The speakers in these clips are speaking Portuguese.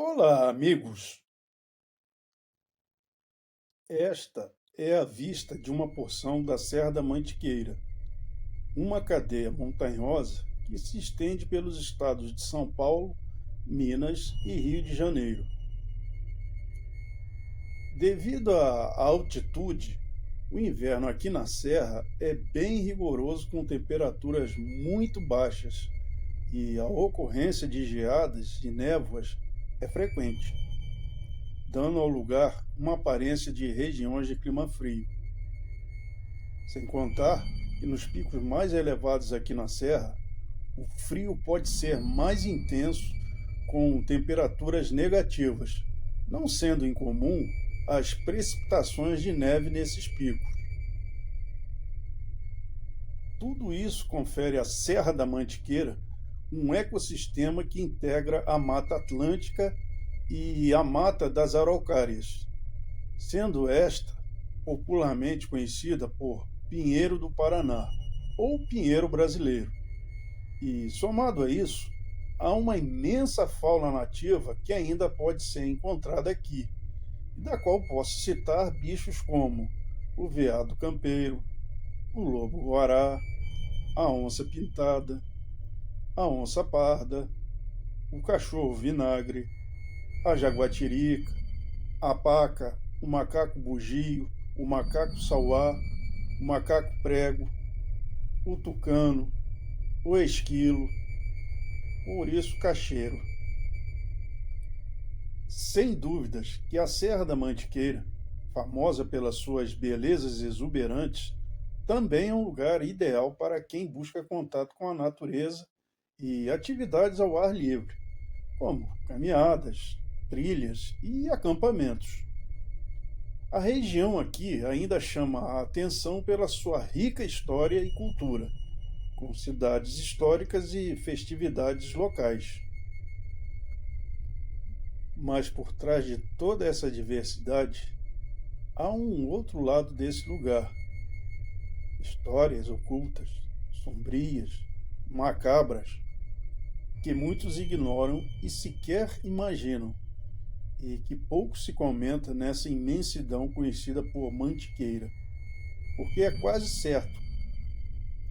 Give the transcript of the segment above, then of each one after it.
Olá, amigos. Esta é a vista de uma porção da Serra da Mantiqueira, uma cadeia montanhosa que se estende pelos estados de São Paulo, Minas e Rio de Janeiro. Devido à altitude, o inverno aqui na Serra é bem rigoroso, com temperaturas muito baixas, e a ocorrência de geadas e névoas é frequente, dando ao lugar uma aparência de regiões de clima frio. Sem contar que nos picos mais elevados aqui na Serra, o frio pode ser mais intenso, com temperaturas negativas, não sendo incomum as precipitações de neve nesses picos. Tudo isso confere à Serra da Mantiqueira um ecossistema que integra a Mata Atlântica e a Mata das Araucárias, sendo esta popularmente conhecida por Pinheiro do Paraná ou Pinheiro brasileiro. E, somado a isso, há uma imensa fauna nativa que ainda pode ser encontrada aqui, e da qual posso citar bichos como o veado campeiro, o lobo-guará, a onça pintada, a onça parda, o cachorro vinagre, a jaguatirica, a paca, o macaco bugio, o macaco sauá, o macaco prego, o tucano, o esquilo, o ouriço cacheiro. Sem dúvidas que a Serra da Mantiqueira, famosa pelas suas belezas exuberantes, também é um lugar ideal para quem busca contato com a natureza e atividades ao ar livre, como caminhadas, trilhas e acampamentos. A região aqui ainda chama a atenção pela sua rica história e cultura, com cidades históricas e festividades locais. Mas por trás de toda essa diversidade, há um outro lado desse lugar. Histórias ocultas, sombrias, macabras, que muitos ignoram e sequer imaginam, e que pouco se comenta nessa imensidão conhecida por Mantiqueira, porque é quase certo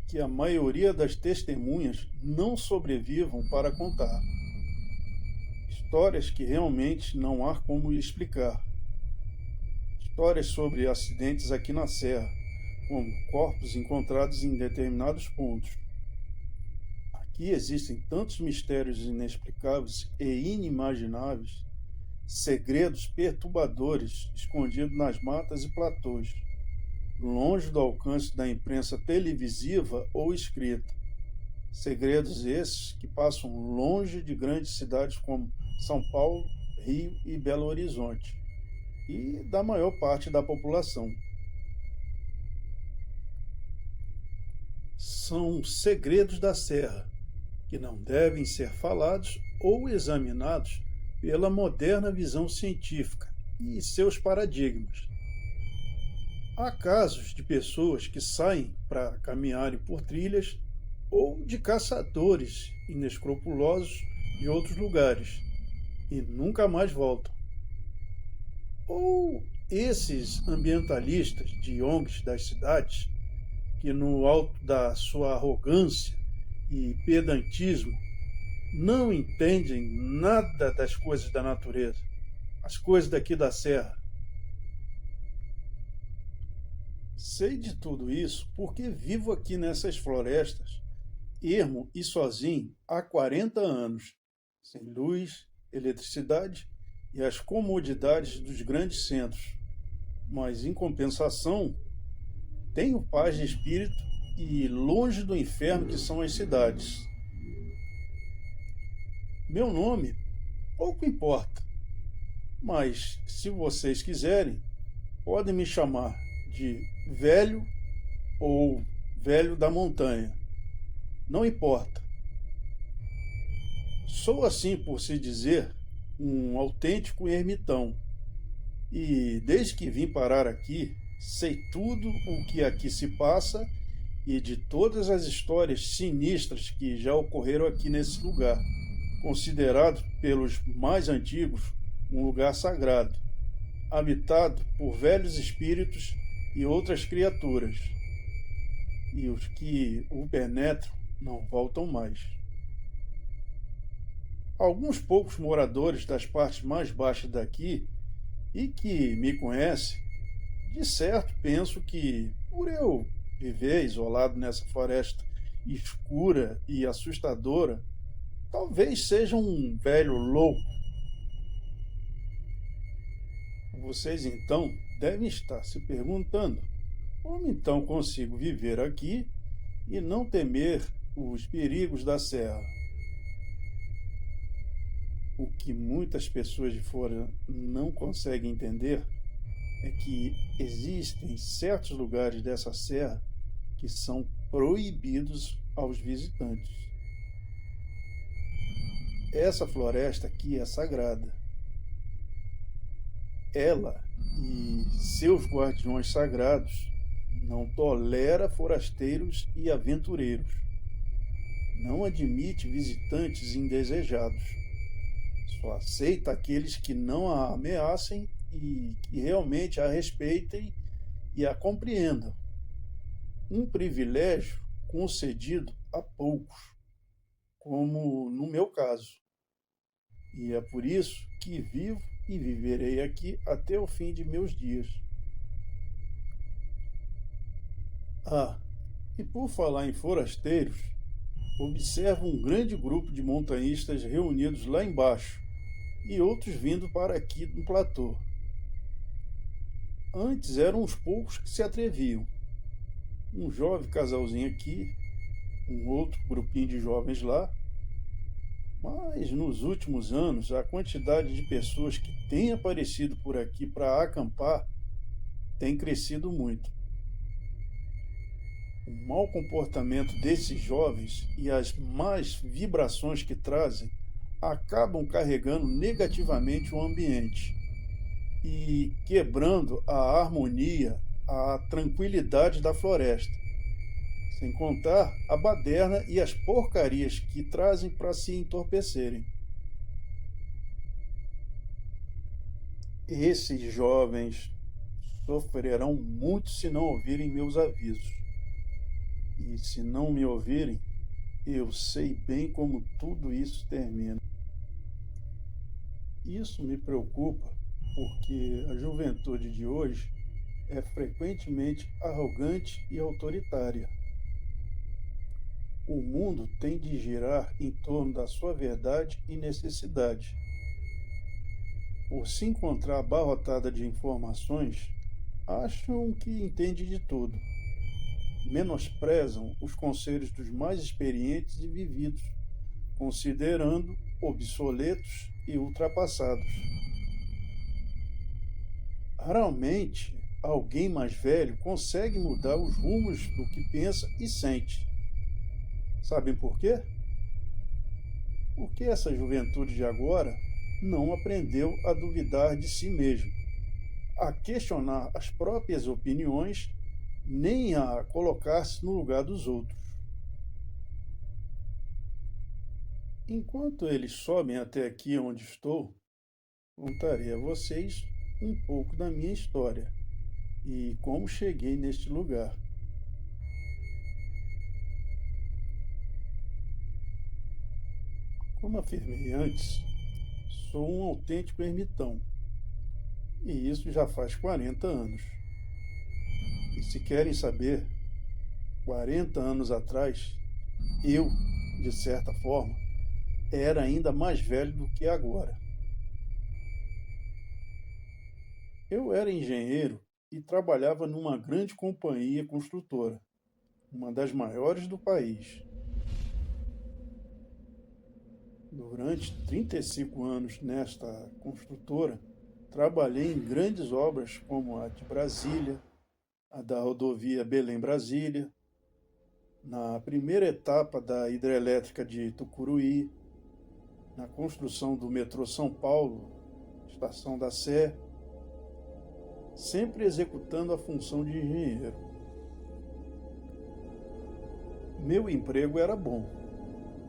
que a maioria das testemunhas não sobrevivam para contar. Histórias que realmente não há como explicar. Histórias sobre acidentes aqui na Serra, como corpos encontrados em determinados pontos. Aqui existem tantos mistérios inexplicáveis e inimagináveis, segredos perturbadores escondidos nas matas e platôs, longe do alcance da imprensa televisiva ou escrita. Segredos esses que passam longe de grandes cidades como São Paulo, Rio e Belo Horizonte, e da maior parte da população. São segredos da Serra, que não devem ser falados ou examinados pela moderna visão científica e seus paradigmas. Há casos de pessoas que saem para caminharem por trilhas ou de caçadores inescrupulosos de outros lugares e nunca mais voltam. Ou esses ambientalistas de ONGs das cidades que, no alto da sua arrogância e pedantismo, não entendem nada das coisas da natureza, as coisas daqui da Serra. Sei de tudo isso porque vivo aqui nessas florestas, ermo e sozinho, há 40 anos, sem luz, eletricidade e as comodidades dos grandes centros. Mas, em compensação, tenho paz de espírito e longe do inferno que são as cidades. Meu nome pouco importa, mas se vocês quiserem, podem me chamar de Velho ou Velho da Montanha. Não importa. Sou, assim por se dizer, um autêntico ermitão. E desde que vim parar aqui, sei tudo o que aqui se passa e de todas as histórias sinistras que já ocorreram aqui nesse lugar. considerado pelos mais antigos um lugar sagrado, habitado por velhos espíritos e outras criaturas, e os que o penetram não voltam mais. Alguns poucos moradores das partes mais baixas daqui e que me conhecem, de certo penso que, por eu viver isolado nessa floresta escura e assustadora, talvez seja um velho louco. Vocês então devem estar se perguntando como então consigo viver aqui e não temer os perigos da serra. O que muitas pessoas de fora não conseguem entender é que existem certos lugares dessa serra que são proibidos aos visitantes. Essa floresta aqui é sagrada. Ela e seus guardiões sagrados não tolera forasteiros e aventureiros. Não admite visitantes indesejados. Só aceita aqueles que não a ameacem e que realmente a respeitem e a compreendam. Um privilégio concedido a poucos, como no meu caso. E é por isso que vivo e viverei aqui até o fim de meus dias. Ah, e por falar em forasteiros, observo um grande grupo de montanhistas reunidos lá embaixo e outros vindo para aqui no platô. Antes eram uns poucos que se atreviam. Um jovem casalzinho aqui, um outro grupinho de jovens lá, mas nos últimos anos a quantidade de pessoas que têm aparecido por aqui para acampar tem crescido muito. O mau comportamento desses jovens e as más vibrações que trazem acabam carregando negativamente o ambiente e quebrando a harmonia, a tranquilidade da floresta, sem contar a baderna e as porcarias que trazem para se entorpecerem. Esses jovens sofrerão muito se não ouvirem meus avisos. E se não me ouvirem, eu sei bem como tudo isso termina. Isso me preocupa porque a juventude de hoje é frequentemente arrogante e autoritária. O mundo tem de girar em torno da sua verdade e necessidade. Por se encontrar abarrotada de informações, acham que entende de tudo. Menosprezam os conselhos dos mais experientes e vividos, considerando obsoletos e ultrapassados. Raramente, alguém mais velho consegue mudar os rumos do que pensa e sente. Sabem por quê? Porque essa juventude de agora não aprendeu a duvidar de si mesmo, a questionar as próprias opiniões, nem a colocar-se no lugar dos outros. Enquanto eles sobem até aqui onde estou, contarei a vocês um pouco da minha história e como cheguei neste lugar. Como afirmei antes, sou um autêntico ermitão, e isso já faz 40 anos. E se querem saber, 40 anos atrás, eu, de certa forma, era ainda mais velho do que agora. Eu era engenheiro e trabalhava numa grande companhia construtora, uma das maiores do país. Durante 35 anos nesta construtora, trabalhei em grandes obras como a de Brasília, a da rodovia Belém-Brasília, na primeira etapa da hidrelétrica de Tucuruí, na construção do metrô São Paulo, Estação da Sé, sempre executando a função de engenheiro. Meu emprego era bom.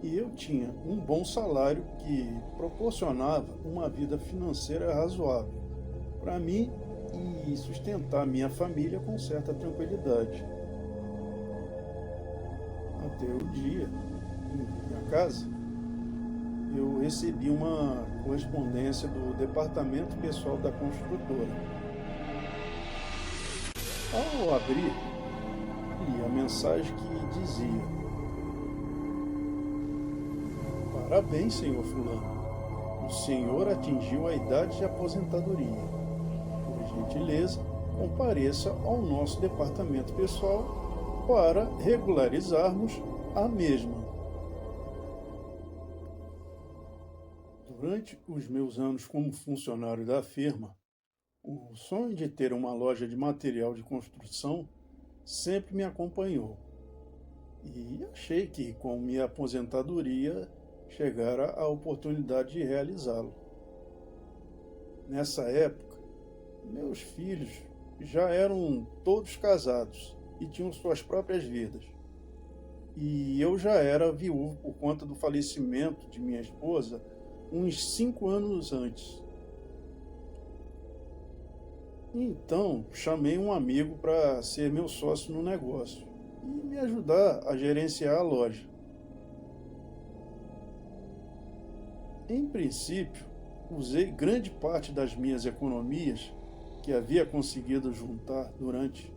e eu tinha um bom salário que proporcionava uma vida financeira razoável para mim e sustentar minha família com certa tranquilidade. Até o dia, em minha casa, eu recebi uma correspondência do departamento pessoal da construtora. Ao abrir, li a mensagem que dizia: Parabéns, senhor fulano. O senhor atingiu a idade de aposentadoria. Por gentileza, compareça ao nosso departamento pessoal para regularizarmos a mesma. Durante os meus anos como funcionário da firma, o sonho de ter uma loja de material de construção sempre me acompanhou. E achei que, com minha aposentadoria, chegara a oportunidade de realizá-lo. Nessa época, meus filhos já eram todos casados e tinham suas próprias vidas. E eu já era viúvo por conta do falecimento de minha esposa uns 5 anos antes. Então, chamei um amigo para ser meu sócio no negócio e me ajudar a gerenciar a loja. Em princípio, usei grande parte das minhas economias que havia conseguido juntar durante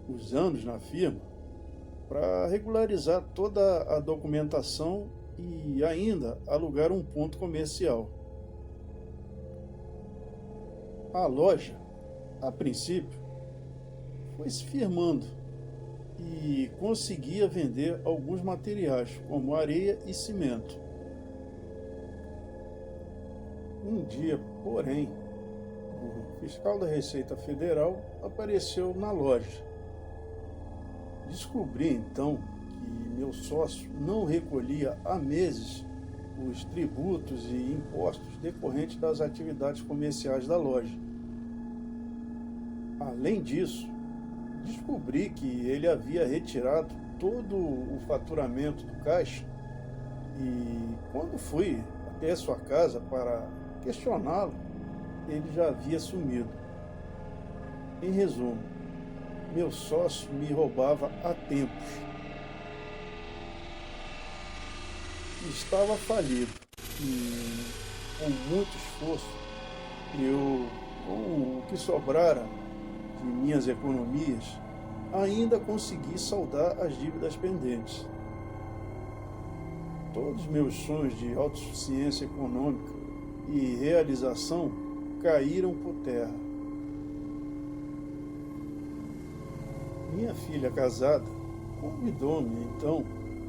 os anos na firma para regularizar toda a documentação e ainda alugar um ponto comercial. A loja, a princípio, foi se firmando e conseguia vender alguns materiais, como areia e cimento. Um dia, porém, o fiscal da Receita Federal apareceu na loja. Descobri então que meu sócio não recolhia há meses os tributos e impostos decorrentes das atividades comerciais da loja. Além disso, descobri que ele havia retirado todo o faturamento do caixa e, quando fui até sua casa para questioná-lo, ele já havia sumido. Em resumo, meu sócio me roubava há tempos. Estava falido e, com muito esforço, eu, com o que sobrara de minhas economias, ainda consegui saldar as dívidas pendentes. Todos meus sonhos de autossuficiência econômica e realização caíram por terra. Minha filha casada convidou-me, então,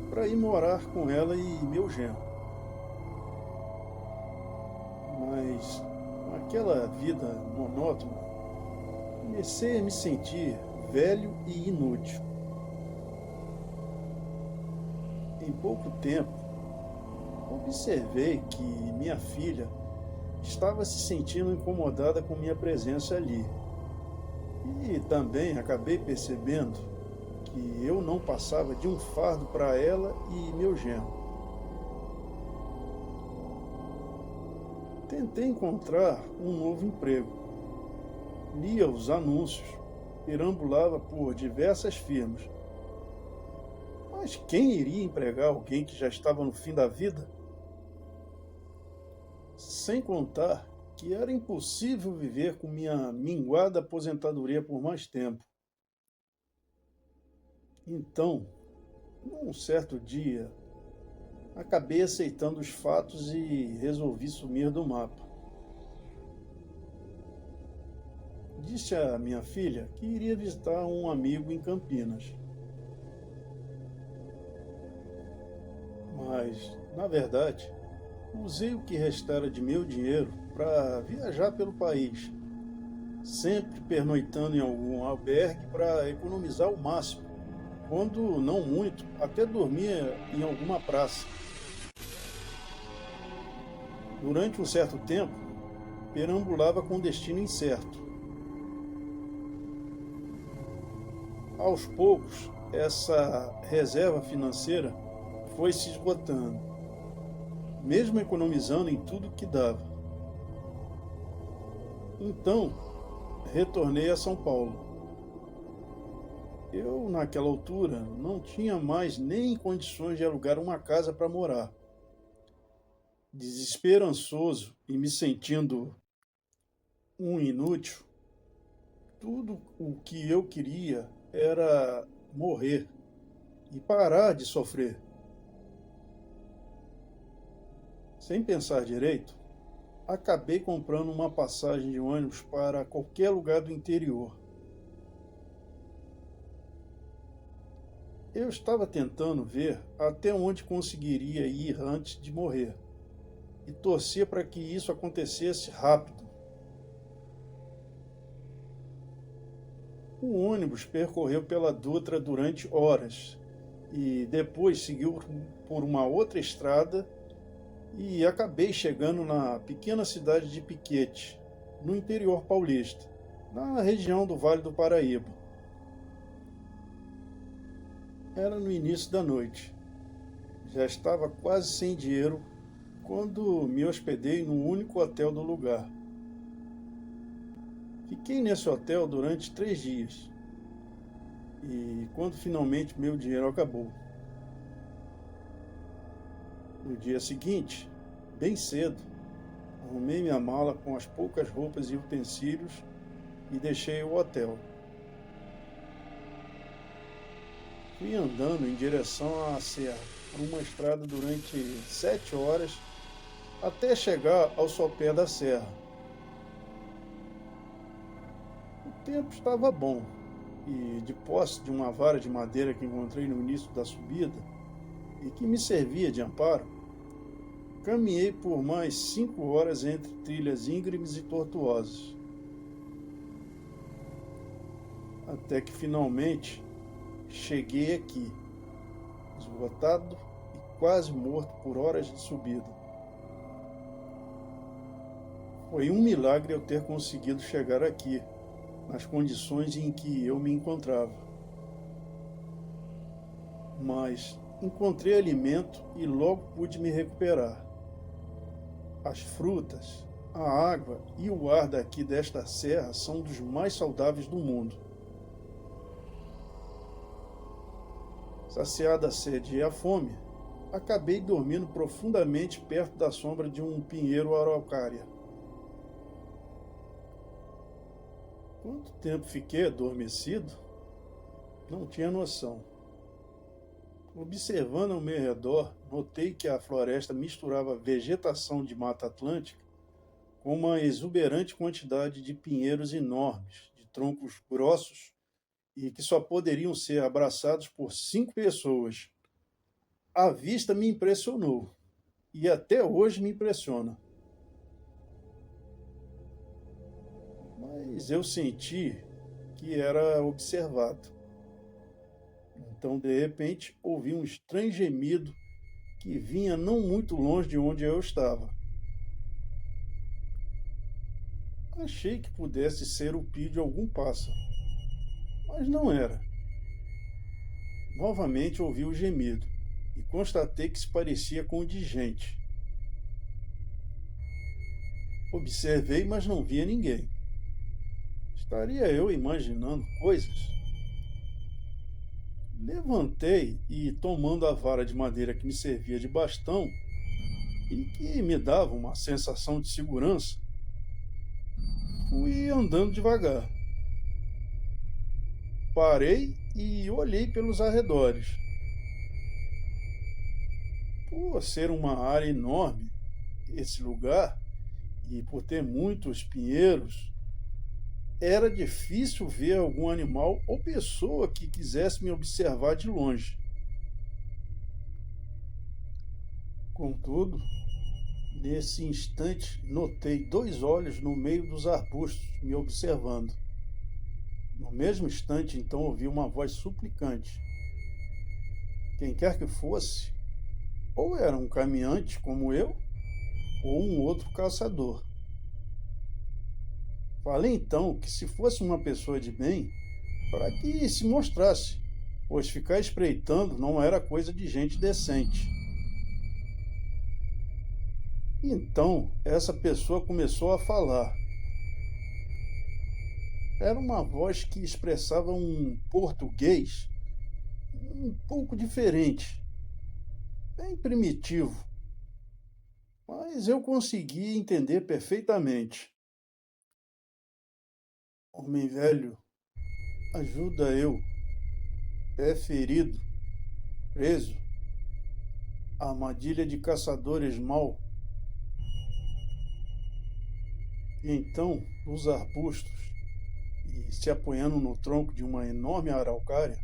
para ir morar com ela e meu genro. Mas, com aquela vida monótona, comecei a me sentir velho e inútil. Em pouco tempo, observei que minha filha estava se sentindo incomodada com minha presença ali. E também acabei percebendo que eu não passava de um fardo para ela e meu genro. Tentei encontrar um novo emprego. Lia os anúncios, perambulava por diversas firmas. Mas quem iria empregar alguém que já estava no fim da vida? Sem contar que era impossível viver com minha minguada aposentadoria por mais tempo. Então, num certo dia, acabei aceitando os fatos e resolvi sumir do mapa. Disse à minha filha que iria visitar um amigo em Campinas. Mas, na verdade, usei o que restara de meu dinheiro para viajar pelo país, sempre pernoitando em algum albergue para economizar o máximo, quando não muito, até dormia em alguma praça. Durante um certo tempo, perambulava com destino incerto. Aos poucos, essa reserva financeira foi se esgotando mesmo economizando em tudo que dava. Então, retornei a São Paulo. Eu, naquela altura, não tinha mais nem condições de alugar uma casa para morar. Desesperançoso e me sentindo um inútil, tudo o que eu queria era morrer e parar de sofrer. Sem pensar direito, acabei comprando uma passagem de ônibus para qualquer lugar do interior. Eu estava tentando ver até onde conseguiria ir antes de morrer e torcia para que isso acontecesse rápido. O ônibus percorreu pela Dutra durante horas e depois seguiu por uma outra estrada e acabei chegando na pequena cidade de Piquete, no interior paulista, na região do Vale do Paraíba. Era no início da noite. Já estava quase sem dinheiro quando me hospedei no único hotel do lugar. Fiquei nesse hotel durante 3 dias. E quando finalmente meu dinheiro acabou. No dia seguinte, bem cedo, arrumei minha mala com as poucas roupas e utensílios e deixei o hotel. Fui andando em direção à serra, por uma estrada durante 7 horas, até chegar ao sopé da serra. O tempo estava bom, e de posse de uma vara de madeira que encontrei no início da subida, e que me servia de amparo, caminhei por mais 5 horas entre trilhas íngremes e tortuosas. Até que finalmente cheguei aqui, esgotado e quase morto por horas de subida. Foi um milagre eu ter conseguido chegar aqui, nas condições em que eu me encontrava. Mas encontrei alimento e logo pude me recuperar. As frutas, a água e o ar daqui desta serra são dos mais saudáveis do mundo. Saciada a sede e a fome, acabei dormindo profundamente perto da sombra de um pinheiro araucária. Quanto tempo fiquei adormecido? Não tinha noção. Observando ao meu redor, notei que a floresta misturava vegetação de Mata Atlântica com uma exuberante quantidade de pinheiros enormes, de troncos grossos e que só poderiam ser abraçados por 5 pessoas. A vista me impressionou e até hoje me impressiona. Mas eu senti que era observado. Então, de repente, ouvi um estranho gemido que vinha não muito longe de onde eu estava. Achei que pudesse ser o pio de algum pássaro, mas não era. Novamente ouvi o gemido e constatei que se parecia com o de gente. Observei, mas não via ninguém. Estaria eu imaginando coisas? Levantei e, tomando a vara de madeira que me servia de bastão e que me dava uma sensação de segurança, fui andando devagar. Parei e olhei pelos arredores. Por ser uma área enorme, esse lugar, e por ter muitos pinheiros, era difícil ver algum animal ou pessoa que quisesse me observar de longe. Contudo, nesse instante, notei 2 olhos no meio dos arbustos me observando. No mesmo instante, então, ouvi uma voz suplicante. Quem quer que fosse, ou era um caminhante como eu, ou um outro caçador. Falei então que se fosse uma pessoa de bem, para que se mostrasse, pois ficar espreitando não era coisa de gente decente. Então, essa pessoa começou a falar. Era uma voz que expressava um português um pouco diferente, bem primitivo, mas eu consegui entender perfeitamente. Homem velho, ajuda eu, pé ferido, preso, armadilha de caçadores mal. Então, nos arbustos, e se apoiando no tronco de uma enorme araucária,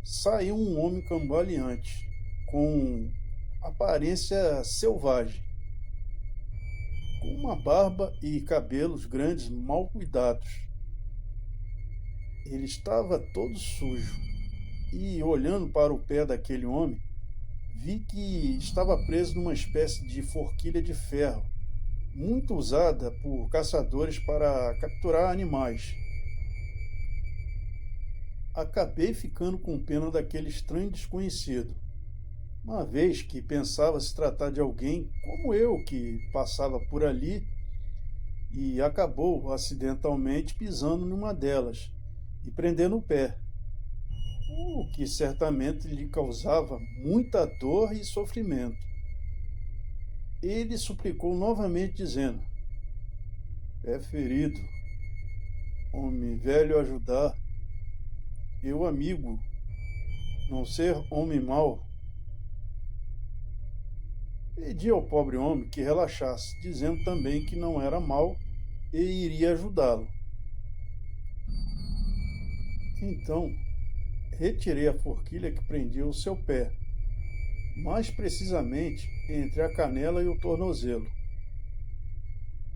saiu um homem cambaleante, com aparência selvagem, com uma barba e cabelos grandes mal cuidados. Ele estava todo sujo e, olhando para o pé daquele homem, vi que estava preso numa espécie de forquilha de ferro, muito usada por caçadores para capturar animais. Acabei ficando com pena daquele estranho desconhecido, uma vez que pensava se tratar de alguém como eu que passava por ali e acabou acidentalmente pisando numa delas e prendendo o pé, o que certamente lhe causava muita dor e sofrimento. Ele suplicou novamente, dizendo: "É ferido, homem velho ajudar, eu amigo, não ser homem mau." Pedi ao pobre homem que relaxasse, dizendo também que não era mau e iria ajudá-lo. Então, retirei a forquilha que prendia o seu pé, mais precisamente entre a canela e o tornozelo.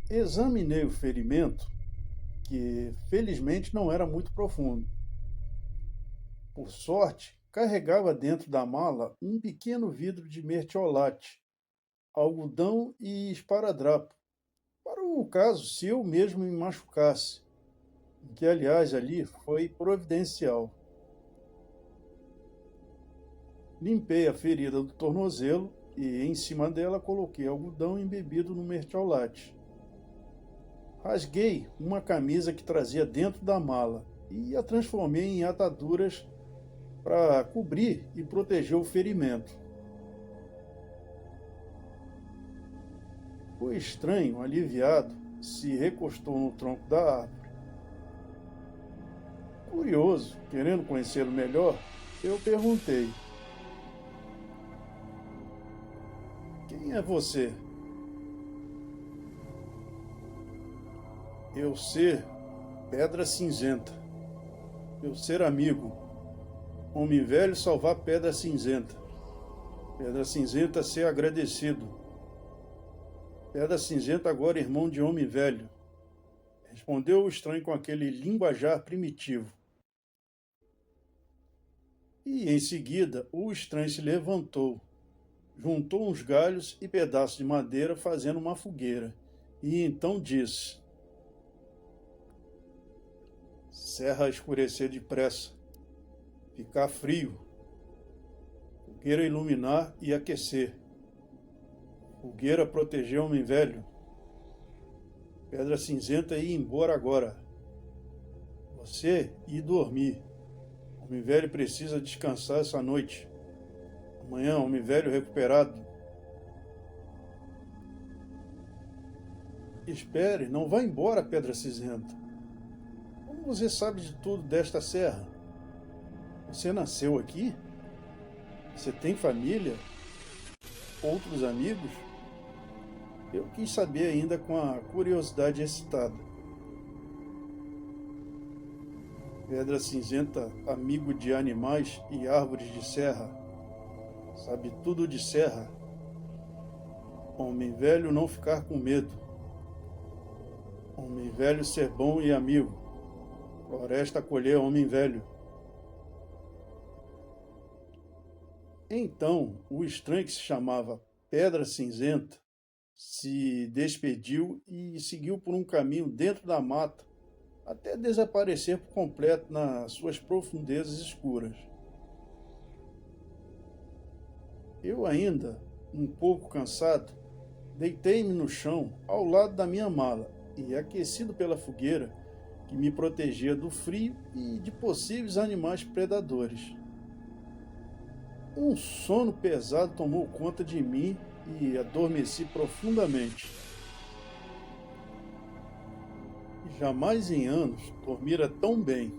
Examinei o ferimento, que felizmente não era muito profundo. Por sorte, carregava dentro da mala um pequeno vidro de mertiolate, algodão e esparadrapo, para o caso se eu mesmo me machucasse, que aliás ali foi providencial. Limpei a ferida do tornozelo e em cima dela coloquei algodão embebido no mertiolate. Rasguei uma camisa que trazia dentro da mala e a transformei em ataduras para cobrir e proteger o ferimento. O estranho, aliviado, se recostou no tronco da árvore. Curioso, querendo conhecê-lo melhor, eu perguntei: "Quem é você?" "Eu ser Pedra Cinzenta. Eu ser amigo. Homem velho salvar Pedra Cinzenta. Pedra Cinzenta ser agradecido. Pedra Cinzenta agora irmão de homem velho." Respondeu o estranho com aquele linguajar primitivo. E em seguida o estranho se levantou, juntou uns galhos e pedaços de madeira fazendo uma fogueira, e então disse: "Serra escurecer depressa, ficar frio, fogueira iluminar e aquecer, fogueira proteger homem velho, Pedra Cinzenta ir embora agora, você ir dormir, homem velho precisa descansar essa noite, amanhã homem velho recuperado." "Espere, não vá embora, Pedra Cinzenta. Como você sabe de tudo desta serra? Você nasceu aqui? Você tem família? Outros amigos?" Eu quis saber ainda com a curiosidade excitada. Pedra Cinzenta, amigo de animais e árvores de serra, sabe tudo de serra. Homem velho não ficar com medo. Homem velho ser bom e amigo. Floresta acolher homem velho. Então, o estranho que se chamava Pedra Cinzenta se despediu e seguiu por um caminho dentro da mata, até desaparecer por completo nas suas profundezas escuras. Eu ainda, um pouco cansado, Deitei-me no chão ao lado da minha mala e, aquecido pela fogueira, que me protegia do frio e de possíveis animais predadores. Um sono pesado tomou conta de mim e adormeci profundamente. Jamais em anos dormira tão bem.